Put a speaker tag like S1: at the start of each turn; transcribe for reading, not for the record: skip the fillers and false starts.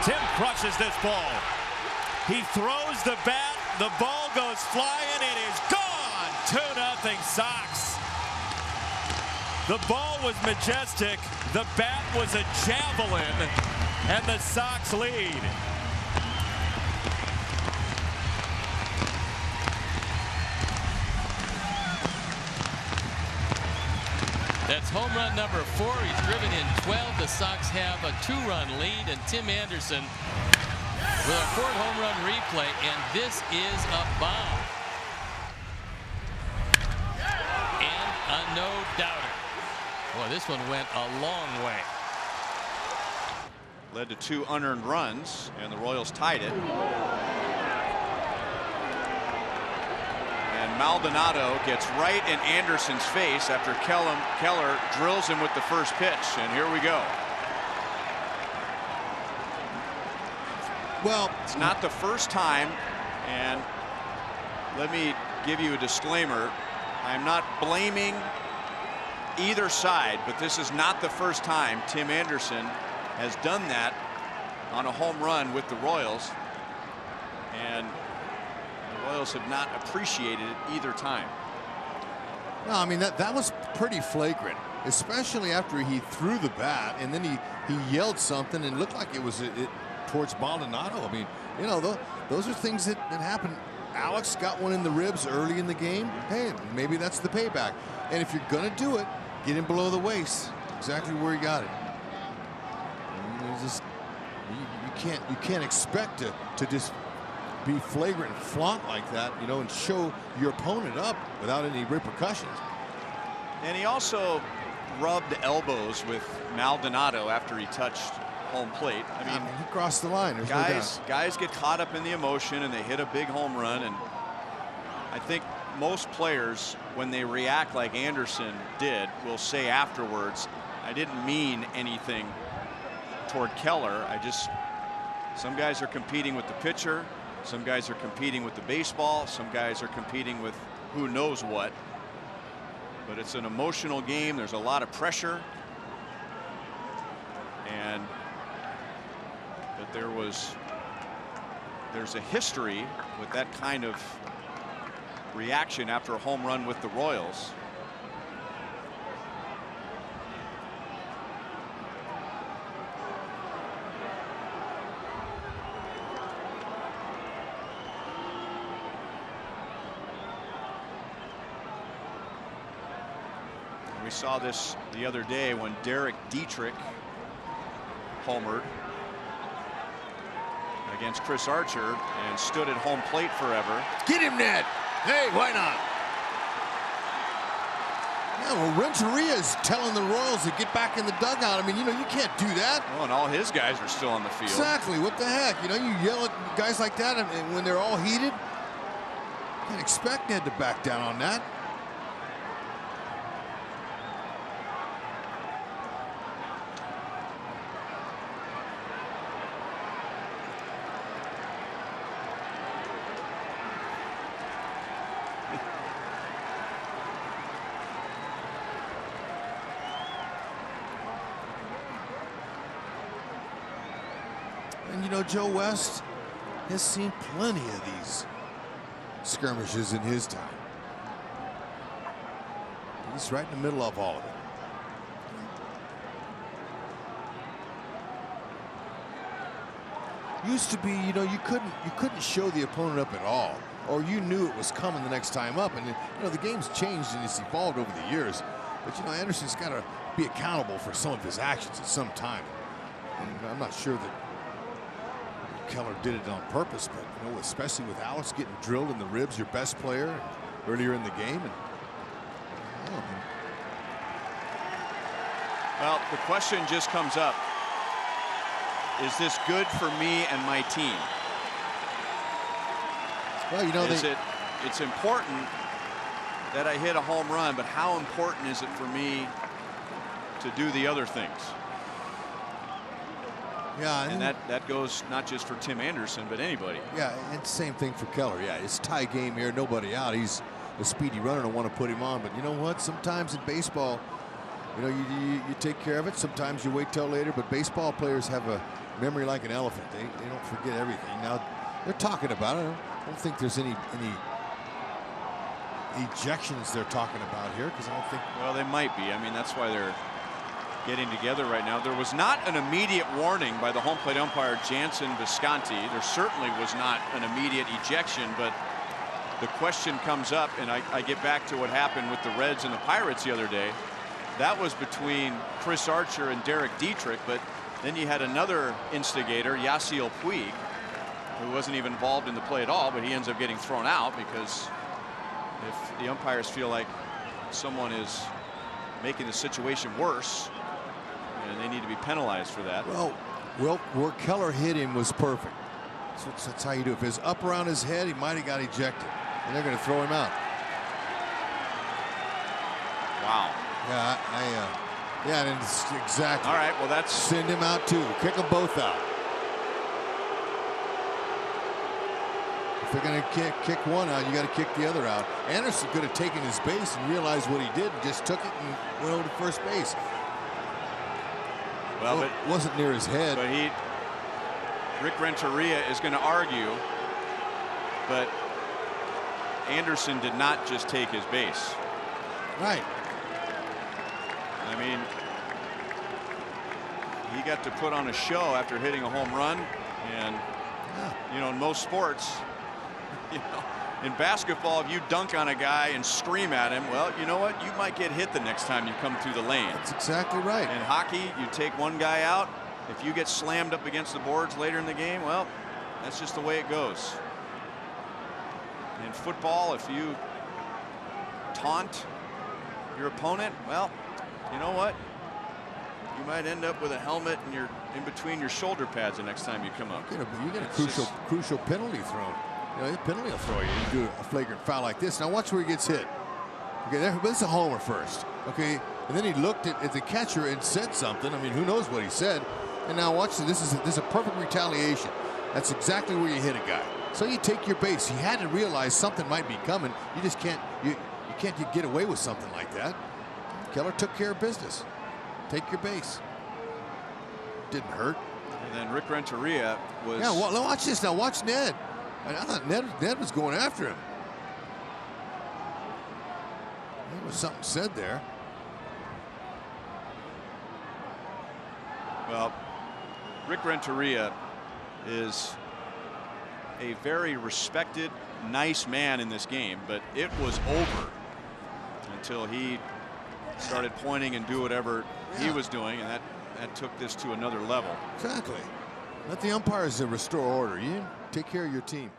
S1: Tim crushes this ball. He throws the bat. The ball goes flying. It is gone. 2-0 Sox. The ball was majestic. The bat was a javelin. And the Sox lead.
S2: That's home run number 4. He's driven in 12. The Sox have a 2-run lead, and Tim Anderson with a 4th home run replay, and this is a bomb. And a no-doubter. Boy, this one went a long way.
S3: Led to 2 unearned runs, and the Royals tied it. And Maldonado gets right in Anderson's face after Keller drills him with the first pitch. And here we go.
S4: Well,
S3: it's not the first time, and let me give you a disclaimer. I'm not blaming either side, but this is not the first time Tim Anderson has done that on a home run with the Royals. And the Royals have not appreciated it either time.
S4: No, I mean, that was pretty flagrant, especially after he threw the bat and then he yelled something and looked like it was towards Maldonado. I mean, you know, those are things that happen. Alex got one in the ribs early in the game. Hey, maybe that's the payback. And if you're going to do it, get him below the waist, exactly where he got it. You can't expect to just be flagrant and flaunt like that, you know, and show your opponent up without any repercussions.
S3: And he also rubbed elbows with Maldonado after he touched home plate. I mean,
S4: he crossed the line. There's no doubt.
S3: Guys get caught up in the emotion and they hit a big home run. And I think most players, when they react like Anderson did, will say afterwards, I didn't mean anything toward Keller. Some guys are competing with the pitcher. Some guys are competing with the baseball. Some guys are competing with who knows what. But it's an emotional game. There's a lot of pressure. And that there's a history with that kind of reaction after a home run with the Royals. We saw this the other day when Derek Dietrich homered against Chris Archer and stood at home plate forever.
S4: Get him, Ned. Hey, why not? Yeah, well, Renteria is telling the Royals to get back in the dugout. I mean, you know, you can't do that.
S3: Well, and all his guys are still on the field.
S4: Exactly. What the heck? You know, you yell at guys like that, and when they're all heated, you can't expect Ned to back down on that. And you know, Joe West has seen plenty of these skirmishes in his time. He's right in the middle of all of it. Used to be, you know, you couldn't show the opponent up at all, or you knew it was coming the next time up. And you know, the game's changed and it's evolved over the years. But you know, Anderson's got to be accountable for some of his actions at some time. And I'm not sure that Keller did it on purpose, but you know, especially with Alex getting drilled in the ribs, your best player earlier in the game. And
S3: well, the question just comes up: is this good for me and my team?
S4: Well, you know,
S3: it's important that I hit a home run, but how important is it for me to do the other things?
S4: Yeah,
S3: and that goes not just for Tim Anderson, but anybody.
S4: Yeah, and same thing for Keller. Yeah, it's tie game here, nobody out. He's a speedy runner. I want to put him on, but you know what? Sometimes in baseball, You know, you take care of it. Sometimes you wait till later, but baseball players have a memory like an elephant. They don't forget everything. Now they're talking about it. I don't think there's any ejections they're talking about here, because I don't think.
S3: Well, they might be. I mean, that's why they're getting together right now. There was not an immediate warning by the home plate umpire Jansen Visconti. There certainly was not an immediate ejection, but the question comes up, and I get back to what happened with the Reds and the Pirates the other day. That was between Chris Archer and Derek Dietrich, but then you had another instigator, Yasiel Puig, who wasn't even involved in the play at all, but he ends up getting thrown out because if the umpires feel like someone is making the situation worse, and they need to be penalized for that.
S4: Well, where Keller hit him was perfect. That's how you do it. If it was up around his head, he might have got ejected, and they're going to throw him out.
S3: Wow.
S4: Yeah, and it's exactly.
S3: All right, well, that's.
S4: Send him out too. Kick them both out. If they're going to kick one out, you got to kick the other out. Anderson could have taken his base and realized what he did, and just took it and went over to first base.
S3: Well, but
S4: it wasn't near his head.
S3: But Rick Renteria is going to argue, but Anderson did not just take his base.
S4: Right.
S3: I mean, he got to put on a show after hitting a home run, and you know, in most sports, you know, in basketball, if you dunk on a guy and scream at him, well, you know what? You might get hit the next time you come through the lane.
S4: That's exactly right.
S3: In hockey, you take one guy out. If you get slammed up against the boards later in the game, well, that's just the way it goes. In football, if you taunt your opponent, well, you know what? You might end up with a helmet and you're in between your shoulder pads the next time you come up.
S4: You get a crucial penalty thrown. You know, the penalty will throw you. You do a flagrant foul like this. Now watch where he gets hit. Okay, that's a homer first. Okay, and then he looked at the catcher and said something. I mean, who knows what he said? And now watch this. This is a perfect retaliation. That's exactly where you hit a guy. So you take your base. He had to realize something might be coming. You just can't. You can't get away with something like that. Keller took care of business. Take your base. Didn't hurt.
S3: And then Rick Renteria was.
S4: Yeah, well, watch this now. Watch Ned. I thought Ned was going after him. There was something said there.
S3: Well, Rick Renteria is a very respected, nice man in this game, but it was over until he started pointing and do whatever he was doing, and that took this to another level.
S4: Exactly. Let the umpires restore order. You take care of your team.